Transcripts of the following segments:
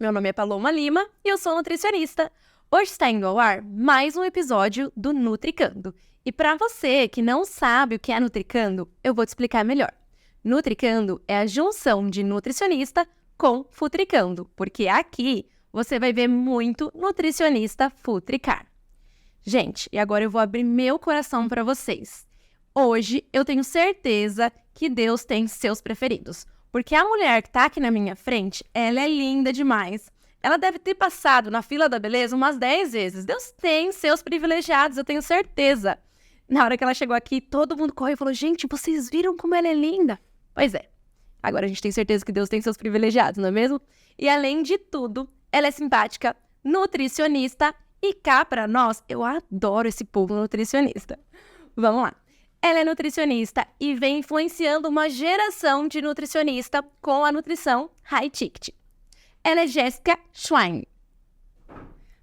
meu nome é Paloma Lima e eu sou nutricionista. Hoje está indo ao ar mais um episódio do Nutricando. E para você que não sabe o que é Nutricando, eu vou te explicar melhor. Nutricando é a junção de nutricionista com futricando, porque aqui você vai ver muito nutricionista futricar. Gente, e agora eu vou abrir meu coração para vocês. Hoje eu tenho certeza que Deus tem seus preferidos. Porque a mulher que tá aqui na minha frente, ela é linda demais. Ela deve ter passado na fila da beleza umas 10 vezes. Deus tem seus privilegiados, eu tenho certeza. Na hora que ela chegou aqui, todo mundo correu e falou, gente, vocês viram como ela é linda? Pois é. Agora a gente tem certeza que Deus tem seus privilegiados, não é mesmo? E além de tudo, ela é simpática, nutricionista e cá pra nós, eu adoro esse povo nutricionista. Vamos lá. Ela é nutricionista e vem influenciando uma geração de nutricionista com a nutrição high ticket. Ela é Jéssica Schwein.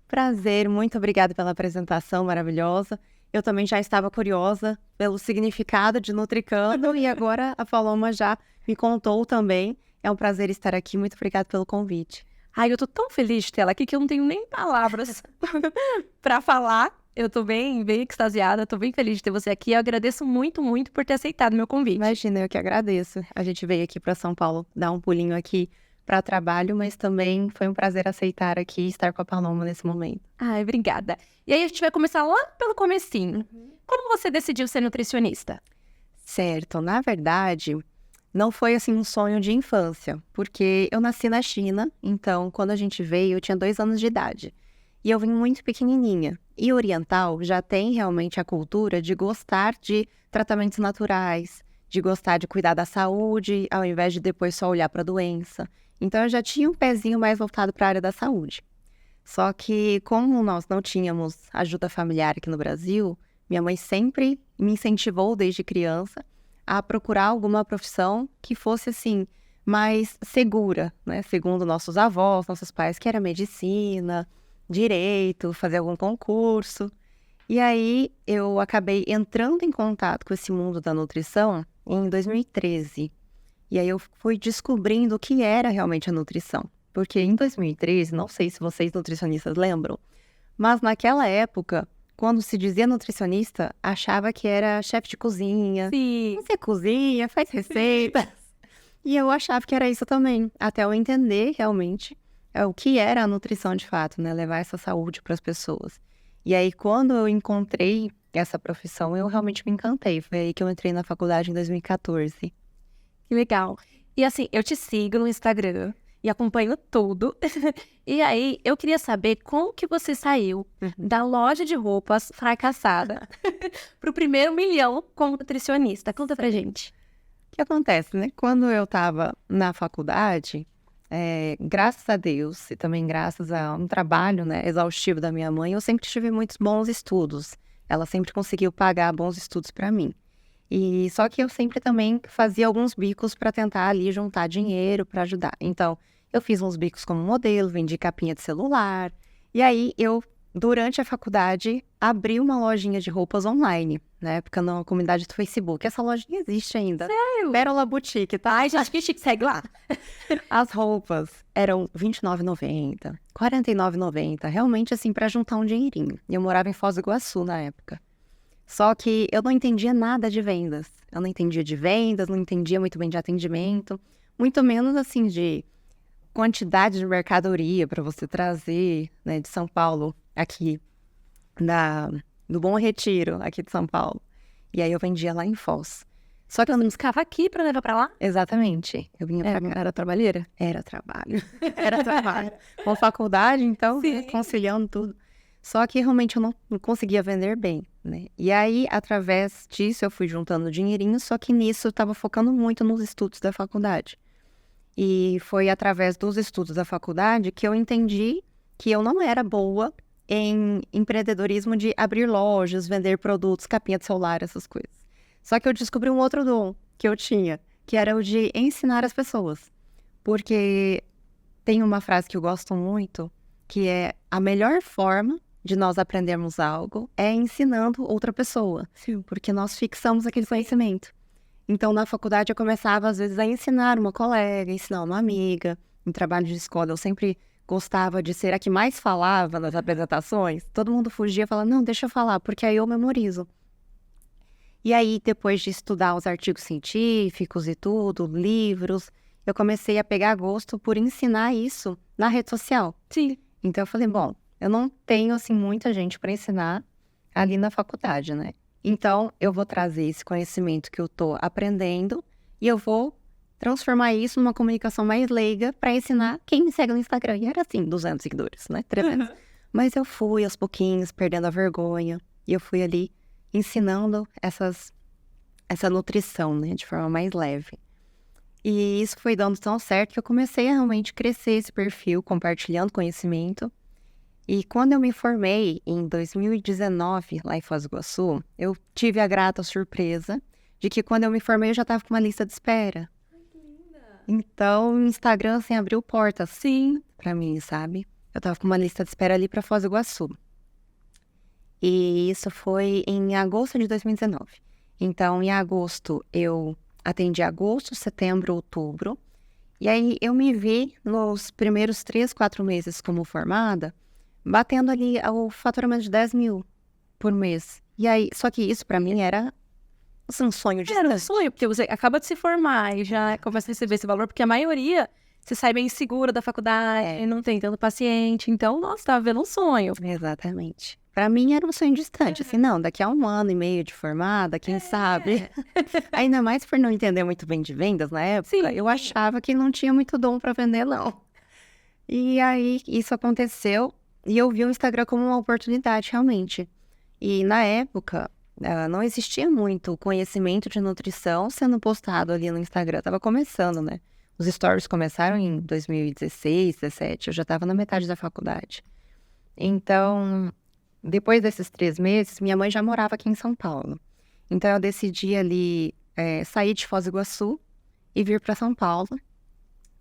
Prazer, muito obrigada pela apresentação maravilhosa. Eu também já estava curiosa pelo significado de Nutricando e agora a Paloma já me contou também. É um prazer estar aqui, muito obrigada pelo convite. Ai, eu tô tão feliz de ter ela aqui que eu não tenho nem palavras para falar. Eu tô bem extasiada, tô bem feliz de ter você aqui. Eu agradeço muito, muito por ter aceitado meu convite. Imagina, eu que agradeço. A gente veio aqui para São Paulo dar um pulinho aqui para trabalho, mas também foi um prazer aceitar aqui e estar com a Paloma nesse momento. Ai, obrigada. E aí a gente vai começar lá pelo comecinho. Como você decidiu ser nutricionista? Certo, na verdade, não foi assim um sonho de infância, porque eu nasci na China, então quando a gente veio eu tinha 2 anos de idade. E eu vim muito pequenininha. E oriental já tem realmente a cultura de gostar de tratamentos naturais, de gostar de cuidar da saúde, ao invés de depois só olhar para a doença. Então eu já tinha um pezinho mais voltado para a área da saúde. Só que como nós não tínhamos ajuda familiar aqui no Brasil, minha mãe sempre me incentivou desde criança a procurar alguma profissão que fosse assim mais segura, né? Segundo nossos avós, nossos pais, que era medicina, direito, fazer algum concurso. E aí eu acabei entrando em contato com esse mundo da nutrição em 2013. E aí eu fui descobrindo o que era realmente a nutrição. Porque em 2013, não sei se vocês nutricionistas lembram, mas naquela época, quando se dizia nutricionista, achava que era chefe de cozinha. Sim. Você cozinha, faz receitas. E eu achava que era isso também, até eu entender realmente o que era a nutrição de fato, né? Levar essa saúde para as pessoas. E aí, quando eu encontrei essa profissão, eu realmente me encantei. Foi aí que eu entrei na faculdade em 2014. Que legal. E assim, eu te sigo no Instagram e acompanho tudo. E aí, eu queria saber como que você saiu da loja de roupas fracassada pro primeiro milhão como nutricionista. Conta pra gente. O que acontece, né? Quando eu estava na faculdade, graças a Deus e também graças a um trabalho, né, exaustivo da minha mãe, eu sempre tive muitos bons estudos. Ela sempre conseguiu pagar bons estudos para mim. E só que eu sempre também fazia alguns bicos para tentar ali juntar dinheiro para ajudar. Então, eu fiz uns bicos como modelo, vendi capinha de celular. E aí, durante a faculdade, abri uma lojinha de roupas online, na época na comunidade do Facebook. Essa lojinha existe ainda. Sério? Pérola Boutique, tá? Ai, gente, que chique, segue lá. As roupas eram R$29,90, R$49,90, realmente assim, para juntar um dinheirinho. E eu morava em Foz do Iguaçu na época. Só que eu não entendia nada de vendas. Eu não entendia de vendas, não entendia muito bem de atendimento, muito menos assim de quantidade de mercadoria para você trazer, né, de São Paulo, aqui, do Bom Retiro, aqui de São Paulo. E aí eu vendia lá em Foz. Só que eu não buscava aqui pra levar pra lá? Exatamente. Eu vinha pra cá. Era trabalheira? Era trabalho. Era trabalho. Com faculdade, então, né, conciliando tudo. Só que realmente eu não conseguia vender bem, né? E aí, através disso, eu fui juntando dinheirinho, só que nisso eu estava focando muito nos estudos da faculdade. E foi através dos estudos da faculdade que eu entendi que eu não era boa em empreendedorismo de abrir lojas, vender produtos, capinha de celular, essas coisas. Só que eu descobri um outro dom que eu tinha, que era o de ensinar as pessoas. Porque tem uma frase que eu gosto muito, que é a melhor forma de nós aprendermos algo é ensinando outra pessoa. Sim. Porque nós fixamos aquele conhecimento. Então, na faculdade, eu começava, às vezes, a ensinar uma colega, ensinar uma amiga. em trabalho de escola, eu sempre gostava de ser a que mais falava nas apresentações. Todo mundo fugia e falava, não, deixa eu falar, porque aí eu memorizo. E aí, depois de estudar os artigos científicos e tudo, livros, eu comecei a pegar gosto por ensinar isso na rede social. Sim. Então, eu falei, bom, eu não tenho, assim, muita gente para ensinar ali na faculdade, né? Então, eu vou trazer esse conhecimento que eu tô aprendendo e eu vou transformar isso numa comunicação mais leiga para ensinar quem me segue no Instagram. E era assim, 200 seguidores, né? 300. Mas eu fui aos pouquinhos, perdendo a vergonha. E eu fui ali ensinando essa nutrição, né? De forma mais leve. E isso foi dando tão certo que eu comecei a realmente crescer esse perfil, compartilhando conhecimento. E quando eu me formei, em 2019, lá em Foz do Iguaçu, eu tive a grata surpresa de que quando eu me formei, eu já estava com uma lista de espera. Então, o Instagram, assim, abriu portas, sim, pra mim, sabe? Eu tava com uma lista de espera ali pra Foz do Iguaçu. E isso foi em agosto de 2019. Então, em agosto, eu atendi agosto, setembro, outubro. E aí, eu me vi nos primeiros 3, 4 meses como formada, batendo ali o faturamento de 10 mil por mês. E aí, só que isso pra mim era assim, um sonho distante. Era um sonho, porque você acaba de se formar e já começa a receber esse valor, porque a maioria você sai bem insegura da faculdade, não tem tanto paciente. Então, nossa, tava vendo um sonho. Exatamente. Pra mim era um sonho distante, assim, não, daqui a 1 ano e meio de formada, quem sabe? Ainda mais por não entender muito bem de vendas na época, Sim. eu achava que não tinha muito dom pra vender, não. E aí, isso aconteceu e eu vi o Instagram como uma oportunidade, realmente. E na época, não existia muito conhecimento de nutrição sendo postado ali no Instagram. Tava começando, né? Os stories começaram em 2016, 2017. Eu já estava na metade da faculdade. Então, depois desses 3 meses, minha mãe já morava aqui em São Paulo. Então, eu decidi ali sair de Foz do Iguaçu e vir para São Paulo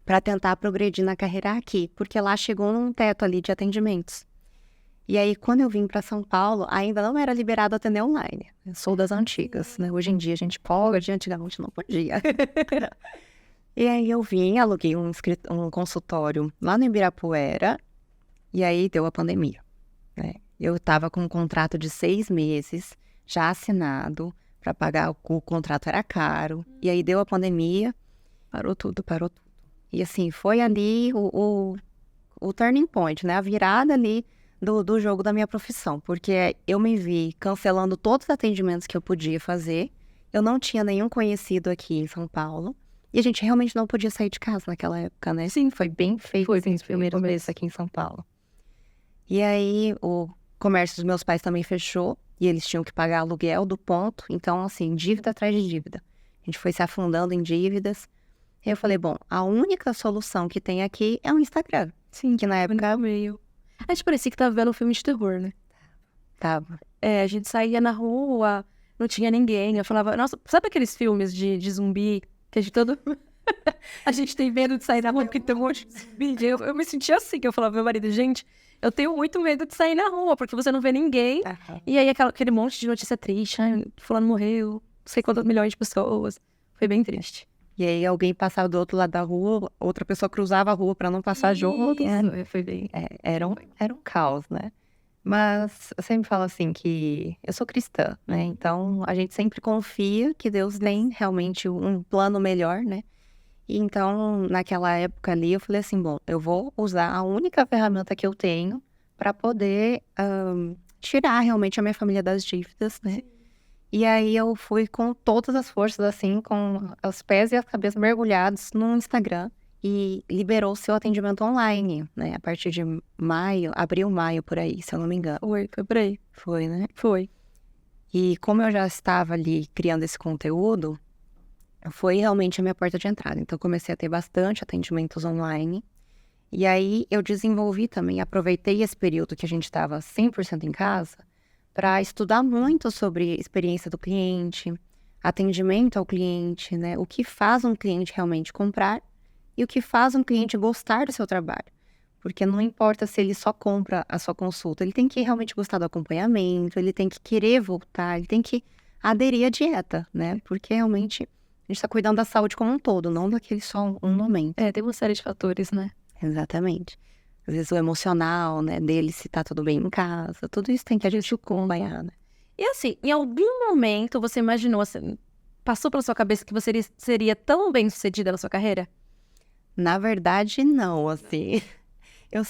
para tentar progredir na carreira aqui, porque lá chegou num teto ali de atendimentos. E aí, quando eu vim para São Paulo, ainda não era liberado atender online. Eu sou das antigas, né? Hoje em dia a gente pode, antigamente não podia. E aí eu vim, aluguei um consultório lá no Ibirapuera, e aí deu a pandemia, né? Eu estava com um contrato de 6 meses, já assinado, para pagar o contrato era caro, e aí deu a pandemia, parou tudo. E assim, foi ali o turning point, né? A virada ali do jogo da minha profissão, porque eu me vi cancelando todos os atendimentos que eu podia fazer, eu não tinha nenhum conhecido aqui em São Paulo, e a gente realmente não podia sair de casa naquela época, né? Sim, foi bem feio os primeiros meses aqui em São Paulo. E aí, o comércio dos meus pais também fechou, e eles tinham que pagar aluguel do ponto, então, assim, dívida atrás de dívida. A gente foi se afundando em dívidas. E eu falei, bom, a única solução que tem aqui é o Instagram. Sim, que na época meio. A gente parecia que tava vendo um filme de terror, né? tava. A gente saía na rua, não tinha ninguém. Eu falava, nossa, sabe aqueles filmes de zumbi que a gente todo. A gente tem medo de sair na rua porque tem um monte de zumbi. Eu me sentia assim, que eu falava, meu marido, gente, eu tenho muito medo de sair na rua, porque você não vê ninguém. E aí aquele monte de notícia triste, fulano morreu, não sei quantos milhões de pessoas. Foi bem triste. E aí alguém passava do outro lado da rua, outra pessoa cruzava a rua para não passar junto. Foi bem. Era um caos, né? Mas eu sempre falo assim que eu sou cristã, né? Então a gente sempre confia que Deus tem realmente um plano melhor, né? E então naquela época ali eu falei assim, bom, eu vou usar a única ferramenta que eu tenho para poder tirar realmente a minha família das dívidas, né? E aí eu fui com todas as forças, assim, com os pés e a cabeça mergulhados no Instagram. E liberou o seu atendimento online, né? A partir de maio, abril, maio, por aí, se eu não me engano. Foi por aí. Foi, né? Foi. E como eu já estava ali criando esse conteúdo, foi realmente a minha porta de entrada. Então, eu comecei a ter bastante atendimentos online. E aí, eu desenvolvi também, aproveitei esse período que a gente estava 100% em casa, para estudar muito sobre experiência do cliente, atendimento ao cliente, né? O que faz um cliente realmente comprar e o que faz um cliente gostar do seu trabalho. Porque não importa se ele só compra a sua consulta, ele tem que realmente gostar do acompanhamento, ele tem que querer voltar, ele tem que aderir à dieta, né? Porque realmente A gente tá cuidando da saúde como um todo, não daquele só um momento. Tem uma série de fatores, né? Exatamente. Às vezes o emocional, né, dele, se tá tudo bem em casa, tudo isso tem que a gente acompanhar, né? E assim, em algum momento você imaginou, assim, passou pela sua cabeça que você seria tão bem-sucedida na sua carreira? Na verdade, não, assim. Eu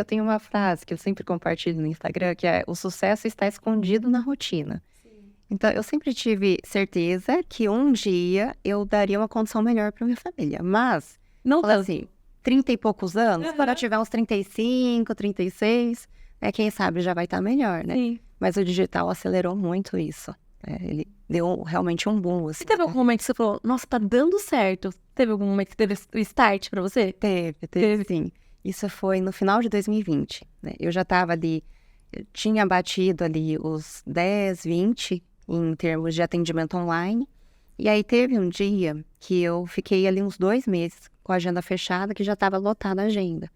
tenho uma frase que eu sempre compartilho no Instagram, que é: o sucesso está escondido na rotina. Então, eu sempre tive certeza que um dia eu daria uma condição melhor para minha família. Mas, Não fala tanto. assim, 30 e poucos anos, quando eu tiver uns 35, 36, quem sabe já vai estar melhor, né? Sim. Mas o digital acelerou muito isso. Ele deu realmente um boom, assim. E teve algum momento que você falou, nossa, tá dando certo? Teve algum momento que teve o start pra você? Teve sim. Isso foi no final de 2020, né? Eu já estava ali, eu tinha batido ali os 10, 20 em termos de atendimento online. E aí teve um dia que eu fiquei ali uns 2 meses com a agenda fechada, que já estava lotada a agenda.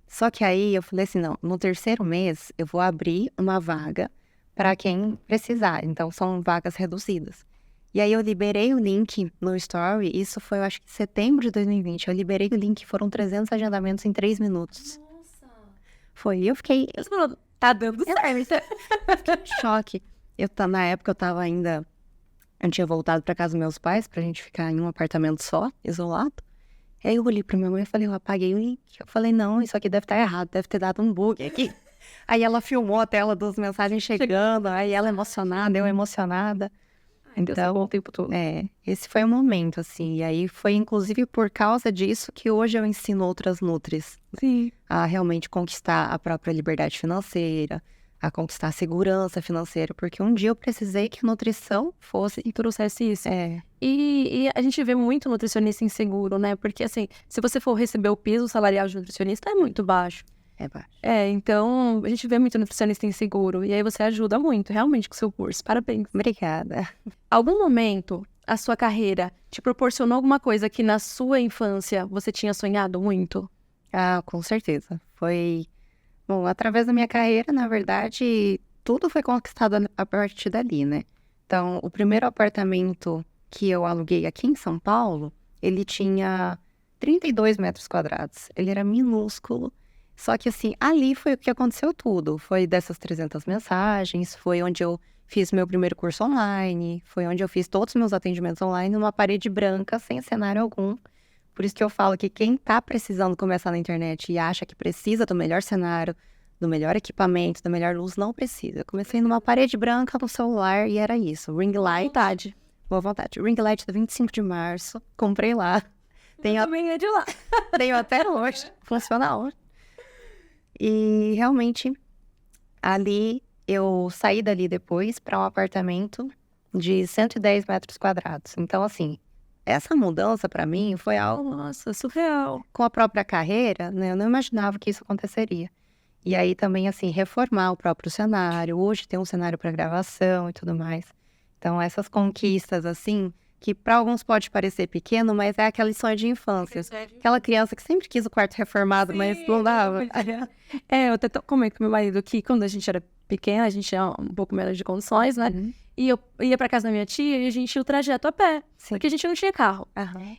Só que aí eu falei assim, não, no terceiro mês eu vou abrir uma vaga para quem precisar. Então são vagas reduzidas. E aí eu liberei o link no Story, isso foi, eu acho que setembro de 2020. Eu liberei o link, foram 300 agendamentos em 3 minutos. Nossa. Foi, eu fiquei Você falou, tá dando certo. em choque. Na época eu tava ainda, eu tinha voltado para casa dos meus pais, pra gente ficar em um apartamento só, isolado. Aí eu olhei pra minha mãe e falei, eu apaguei o link. Eu falei, não, isso aqui deve estar errado, deve ter dado um bug aqui. Aí ela filmou a tela das mensagens chegando, aí ela emocionada, eu emocionada. Então, bom o tempo todo. Esse foi o momento, assim. E aí foi, inclusive, por causa disso que hoje eu ensino outras nutris Sim. a realmente conquistar a própria liberdade financeira, a conquistar a segurança financeira, porque um dia eu precisei que a nutrição fosse... E trouxesse isso. E a gente vê muito nutricionista inseguro, né? Porque, assim, se você for receber o piso salarial de nutricionista, é muito baixo. É baixo. Então, a gente vê muito nutricionista inseguro. E aí você ajuda muito, realmente, com o seu curso. Parabéns. Obrigada. Algum momento, a sua carreira te proporcionou alguma coisa que na sua infância você tinha sonhado muito? Ah, com certeza. Foi... Bom, através da minha carreira, na verdade, tudo foi conquistado a partir dali, né? Então, o primeiro apartamento que eu aluguei aqui em São Paulo, ele tinha 32 metros quadrados. Ele era minúsculo. Só que, assim, ali foi o que aconteceu tudo. Foi dessas 300 mensagens, foi onde eu fiz meu primeiro curso online, foi onde eu fiz todos os meus atendimentos online numa parede branca, sem cenário algum. Por isso que eu falo que quem tá precisando começar na internet e acha que precisa do melhor cenário, do melhor equipamento, da melhor luz, não precisa. Eu comecei numa parede branca no celular e era isso. Ring light. Boa vontade. Ring light da 25 de março. Comprei lá. Também é de lá. Tenho até hoje. Funciona hoje. E realmente, ali, eu saí dali depois para um apartamento de 110 metros quadrados. Então, assim, essa mudança para mim foi algo, Nossa, surreal. com a própria carreira, né? Eu não imaginava que isso aconteceria. E aí também, assim, reformar o próprio cenário. Hoje tem um cenário para gravação e tudo mais. Então, essas conquistas, assim, que para alguns pode parecer pequeno, mas é aquele sonho de infância. Aquela criança que sempre quis o quarto reformado, mas não dava. Eu até comento com meu marido que quando a gente era pequena, a gente tinha um pouco menos de condições, né? E eu ia pra casa da minha tia e a gente ia o trajeto a pé, porque a gente não tinha carro.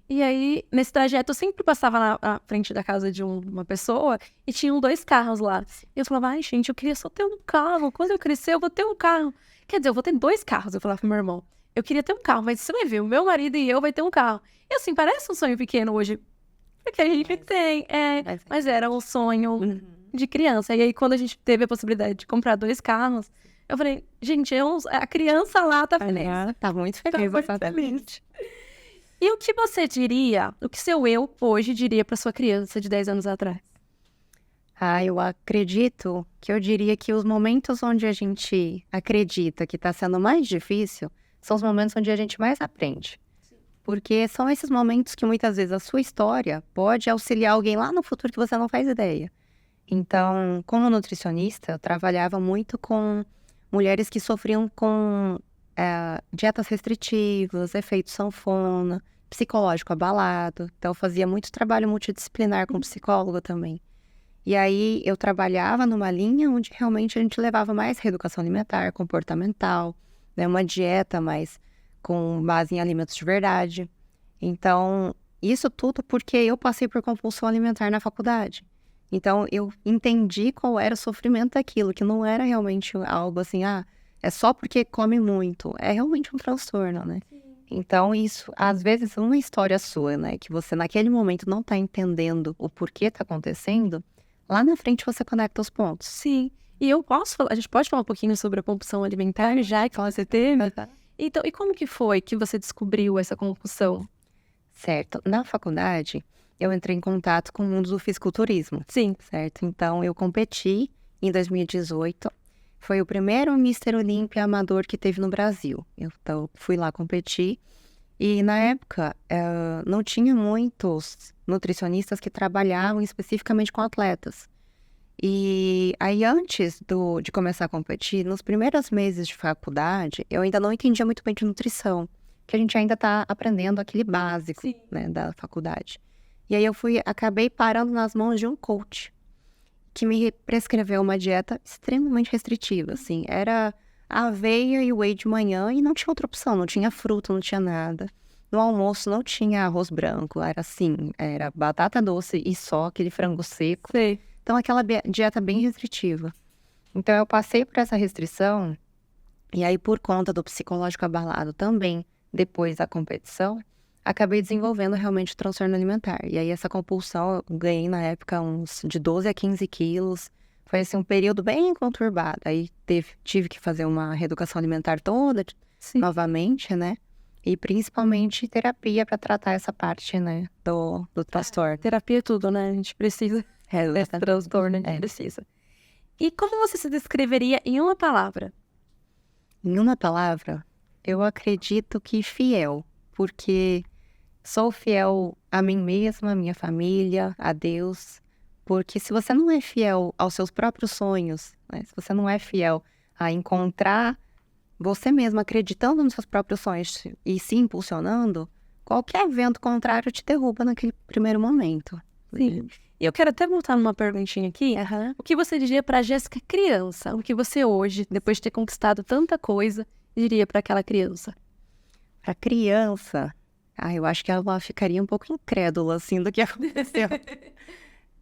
E aí, nesse trajeto, eu sempre passava na frente da casa de uma pessoa e tinham 2 carros lá. E eu falava, ai, gente, eu queria só ter um carro. Quando eu crescer, eu vou ter um carro. Quer dizer, eu vou ter 2 carros, eu falava pro meu irmão. Eu queria ter um carro, mas você vai ver, o meu marido e eu vai ter um carro. E assim, parece um sonho pequeno hoje, porque a gente tem, mas era um sonho de criança. E aí, quando a gente teve a possibilidade de comprar 2 carros, eu falei, gente, a criança lá tá feliz. Tá muito feliz, exatamente. E o que você diria, o que seu eu hoje diria pra sua criança de 10 anos atrás? Eu acredito que eu diria que os momentos onde a gente acredita que tá sendo mais difícil são os momentos onde a gente mais aprende. Porque são esses momentos que muitas vezes a sua história pode auxiliar alguém lá no futuro que você não faz ideia. Então, como nutricionista, eu trabalhava muito com mulheres que sofriam com dietas restritivas, efeito sanfona, psicológico abalado. Então, eu fazia muito trabalho multidisciplinar com psicóloga também. E aí, eu trabalhava numa linha onde realmente a gente levava mais reeducação alimentar, comportamental, né, uma dieta mais com base em alimentos de verdade. Então, isso tudo porque eu passei por compulsão alimentar na faculdade. Então, eu entendi qual era o sofrimento daquilo, que não era realmente algo assim, é só porque come muito. É realmente um transtorno, né? Então, isso, às vezes, uma história sua, né? Que você, naquele momento, não tá entendendo o porquê tá acontecendo, lá na frente você conecta os pontos. Sim. E eu posso falar, a gente pode falar um pouquinho sobre a compulsão alimentar, já que você teve? Então, e como que foi que você descobriu essa compulsão? Certo. Na faculdade, eu entrei em contato com o mundo do fisiculturismo. Sim. Certo? Então, eu competi em 2018. Foi o primeiro Mister Olímpia amador que teve no Brasil. Então, fui lá competir. E, na época, não tinha muitos nutricionistas que trabalhavam especificamente com atletas. E aí, antes de começar a competir, nos primeiros meses de faculdade, eu ainda não entendia muito bem de nutrição, que a gente ainda está aprendendo aquele básico, né, da faculdade. E aí acabei parando nas mãos de um coach, que me prescreveu uma dieta extremamente restritiva, assim, era aveia e whey de manhã e não tinha outra opção, não tinha fruta, não tinha nada. No almoço não tinha arroz branco, era batata doce e só aquele frango seco. Sei. Então, aquela dieta bem restritiva. Então, eu passei por essa restrição, e aí, por conta do psicológico abalado também, depois da competição, acabei desenvolvendo realmente o transtorno alimentar. E aí, essa compulsão, eu ganhei na época uns de 12 a 15 quilos. Foi, assim, um período bem conturbado. Aí, tive que fazer uma reeducação alimentar toda, novamente, né? E principalmente terapia para tratar essa parte, né, do transtorno. Terapia é tudo, né? A gente precisa. Esse transtorno, a gente precisa. E como você se descreveria em uma palavra? Em uma palavra, eu acredito que fiel, porque sou fiel a mim mesma, à minha família, a Deus, porque se você não é fiel aos seus próprios sonhos, né, se você não é fiel a encontrar você mesma acreditando nos seus próprios sonhos e se impulsionando, qualquer vento contrário te derruba naquele primeiro momento. Sim. E eu quero até voltar numa perguntinha aqui. O que você diria para a Jéssica criança? O que você hoje, depois de ter conquistado tanta coisa, diria para aquela criança? Para criança, eu acho que ela ficaria um pouco incrédula, assim, do que aconteceu.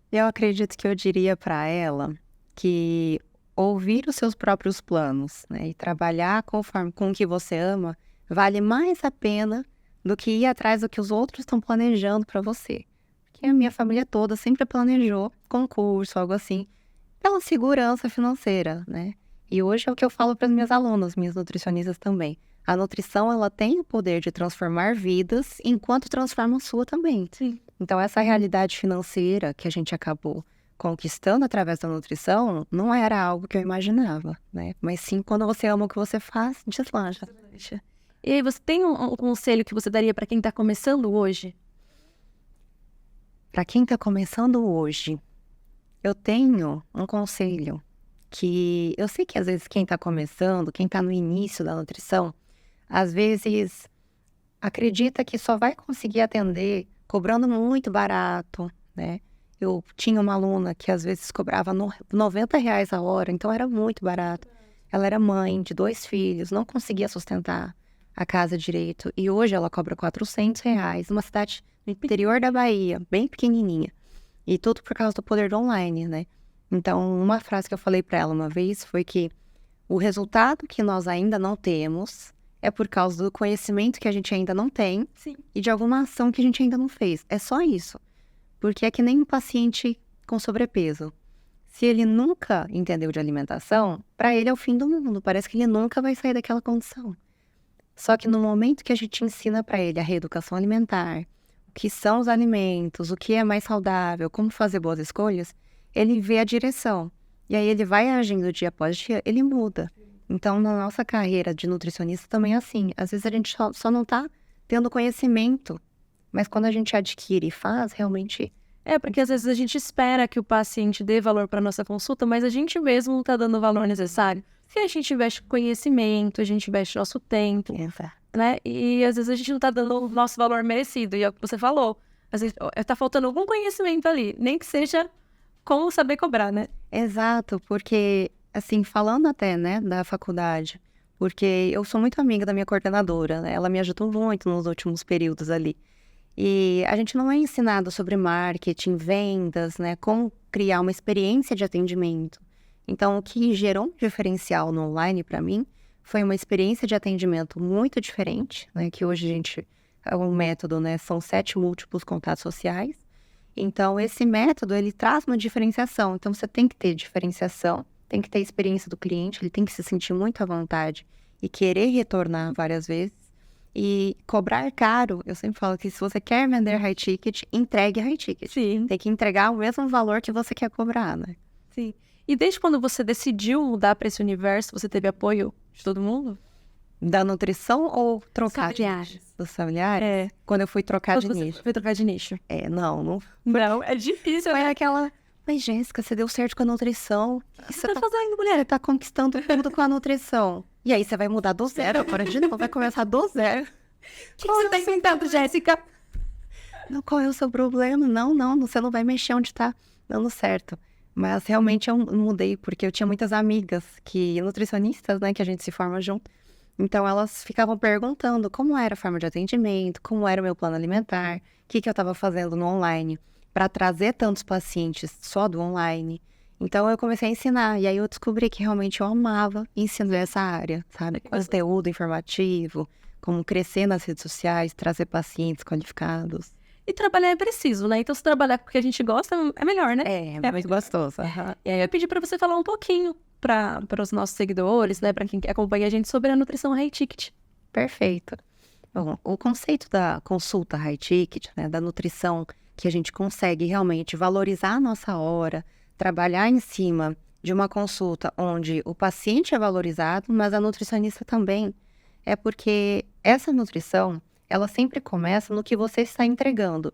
Eu acredito que eu diria para ela que ouvir os seus próprios planos, né, e trabalhar conforme com o que você ama, vale mais a pena do que ir atrás do que os outros estão planejando para você. Porque a minha família toda sempre planejou concurso, algo assim, pela segurança financeira, né? E hoje é o que eu falo para as minhas alunas, minhas nutricionistas também. A nutrição, ela tem o poder de transformar vidas, enquanto transforma a sua também. Sim. Então, essa realidade financeira que a gente acabou conquistando através da nutrição, não era algo que eu imaginava, né? Mas sim, quando você ama o que você faz, deslancha. E aí, você tem um conselho que você daria para quem está começando hoje? Para quem está começando hoje, eu tenho um conselho que eu sei que às vezes quem está começando, quem está no início da nutrição, às vezes acredita que só vai conseguir atender cobrando muito barato, né? Eu tinha uma aluna que às vezes cobrava R$90 a hora, então era muito barato. Ela era mãe de 2 filhos, não conseguia sustentar a casa direito. E hoje ela cobra R$400, numa cidade no interior da Bahia, bem pequenininha. E tudo por causa do poder do online, né? Então, uma frase que eu falei para ela uma vez foi que o resultado que nós ainda não temos é por causa do conhecimento que a gente ainda não tem. Sim. E de alguma ação que a gente ainda não fez. É só isso. Porque é que nem um paciente com sobrepeso. Se ele nunca entendeu de alimentação, para ele é o fim do mundo. Parece que ele nunca vai sair daquela condição. Só que no momento que a gente ensina para ele a reeducação alimentar, o que são os alimentos, o que é mais saudável, como fazer boas escolhas, ele vê a direção. E aí ele vai agindo dia após dia, ele muda. Então, na nossa carreira de nutricionista também é assim. Às vezes a gente só não está tendo conhecimento. Mas quando a gente adquire e faz, realmente... Porque às vezes a gente espera que o paciente dê valor para nossa consulta, mas a gente mesmo não está dando o valor necessário. Se a gente investe conhecimento, a gente investe nosso tempo, né? E às vezes a gente não está dando o nosso valor merecido. E é o que você falou. Às vezes está faltando algum conhecimento ali, nem que seja como saber cobrar, né? Exato, porque, assim, falando até, né, da faculdade, porque eu sou muito amiga da minha coordenadora, né? Ela me ajudou muito nos últimos períodos ali. E a gente não é ensinado sobre marketing, vendas, né? Como criar uma experiência de atendimento. Então, o que gerou um diferencial no online para mim foi uma experiência de atendimento muito diferente, né? Que hoje a gente, o método, né? São 7 múltiplos contatos sociais. Então, esse método, ele traz uma diferenciação. Então, você tem que ter diferenciação, tem que ter experiência do cliente, ele tem que se sentir muito à vontade e querer retornar várias vezes. E cobrar caro, eu sempre falo que se você quer vender high ticket, entregue high ticket. Sim. Tem que entregar o mesmo valor que você quer cobrar, né? Sim. E desde quando você decidiu mudar para esse universo, você teve apoio de todo mundo? Da nutrição ou trocar de Familiares. nicho? Dos familiares? É. Quando eu fui trocar de Quando você nicho. foi trocar de nicho? Não Não, é difícil, foi né? aquela... Mas, Jéssica, você deu certo com a nutrição. O que você tá fazendo, mulher? Você tá conquistando tudo com a nutrição. E aí você vai mudar do zero agora de novo, vai começar do zero. O que você tá inventando, Jéssica? Não, qual é o seu problema? Não, você não vai mexer onde tá dando certo. Mas realmente eu mudei, porque eu tinha muitas amigas nutricionistas, né, que a gente se forma junto. Então elas ficavam perguntando como era a forma de atendimento, como era o meu plano alimentar, o que eu estava fazendo no online para trazer tantos pacientes só do online. Então eu comecei a ensinar, e aí eu descobri que realmente eu amava ensinar essa área, sabe? Conteúdo informativo, como crescer nas redes sociais, trazer pacientes qualificados. E trabalhar é preciso, né? Então, se trabalhar com o que a gente gosta, é melhor, né? É muito gostoso. Aham. E aí eu pedi pra você falar um pouquinho para os nossos seguidores, né? Pra quem acompanha a gente sobre a nutrição high ticket. Perfeito. Bom, o conceito da consulta high ticket, né, da nutrição, que a gente consegue realmente valorizar a nossa hora, trabalhar em cima de uma consulta onde o paciente é valorizado, mas a nutricionista também, é porque essa nutrição, ela sempre começa no que você está entregando.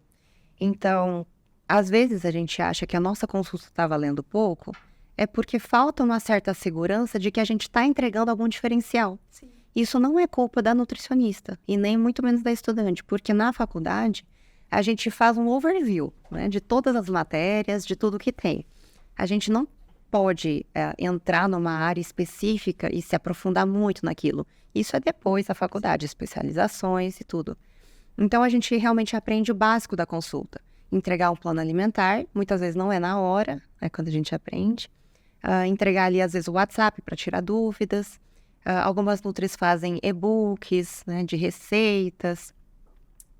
Então, às vezes a gente acha que a nossa consulta está valendo pouco, é porque falta uma certa segurança de que a gente está entregando algum diferencial. Sim. Isso não é culpa da nutricionista e nem muito menos da estudante, porque na faculdade a gente faz um overview, né, de todas as matérias, de tudo que tem. A gente não pode entrar numa área específica e se aprofundar muito naquilo. Isso é depois da faculdade, especializações e tudo. Então a gente realmente aprende o básico da consulta. Entregar um plano alimentar, muitas vezes não é na hora, é quando a gente aprende. Entregar ali, às vezes, o WhatsApp para tirar dúvidas. Algumas nutris fazem e-books, né, de receitas.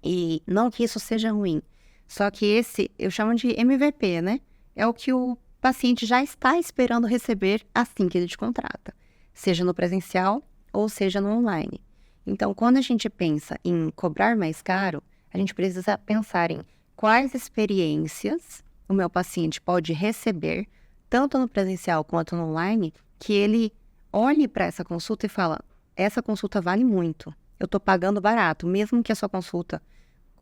E não que isso seja ruim, só que esse, eu chamo de MVP, né? É o que o paciente já está esperando receber assim que ele te contrata. Seja no presencial ou seja no online. Então, quando a gente pensa em cobrar mais caro, a gente precisa pensar em quais experiências o meu paciente pode receber, tanto no presencial quanto no online, que ele olhe para essa consulta e fala, essa consulta vale muito, eu estou pagando barato, mesmo que a sua consulta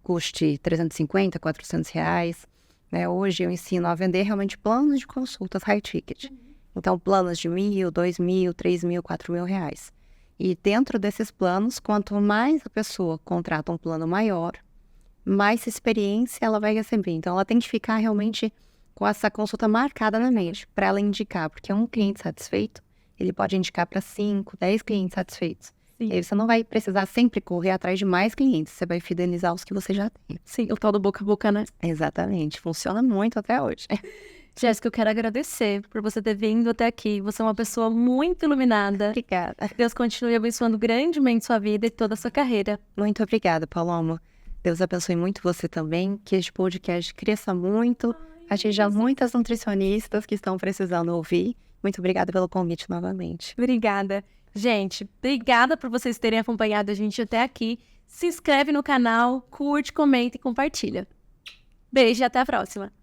custe 350, 400 reais. Né? Hoje eu ensino a vender realmente planos de consultas high ticket. Então, planos de 1.000, 2.000, 3.000, 4.000 reais. E dentro desses planos, quanto mais a pessoa contrata um plano maior, mais experiência ela vai receber. Então, ela tem que ficar realmente com essa consulta marcada na mente, para ela indicar, porque um cliente satisfeito, ele pode indicar para 5, 10 clientes satisfeitos. Sim. E aí você não vai precisar sempre correr atrás de mais clientes, você vai fidelizar os que você já tem. Sim, o tal do boca a boca, né? Exatamente, funciona muito até hoje. Jéssica, eu quero agradecer por você ter vindo até aqui. Você é uma pessoa muito iluminada. Obrigada. Deus continue abençoando grandemente sua vida e toda a sua carreira. Muito obrigada, Paloma. Deus abençoe muito você também, que este podcast cresça muito, atinja muitas nutricionistas que estão precisando ouvir. Muito obrigada pelo convite novamente. Obrigada. Gente, obrigada por vocês terem acompanhado a gente até aqui. Se inscreve no canal, curte, comenta e compartilha. Beijo e até a próxima.